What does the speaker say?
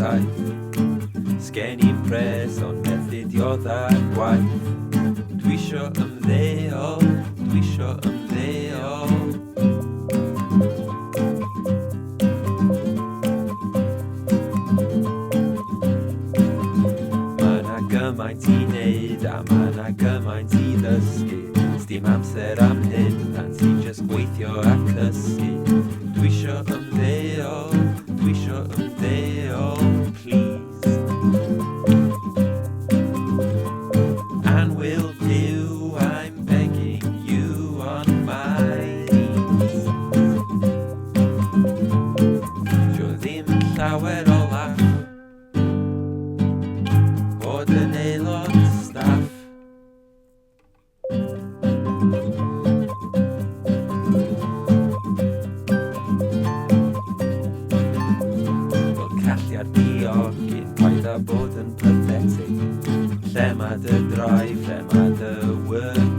saith. Sgen i'n pres ond methu dioddau gwaith. Dwisho ymddeol, dwisho ymddeol. Ma' na gymaint i neud a ma' na gymaint i ddysgu. Sdim amser am hyn, pan ti'n just gweithio a cysgu. Dwisho ymddeol, please. And will do, I'm begging you on my knees. Dio ddim llawer o laff bod yn aelod staff. Diogyn, paid â bod yn pathetic. Lle ma' dy drive, lle ma' dy work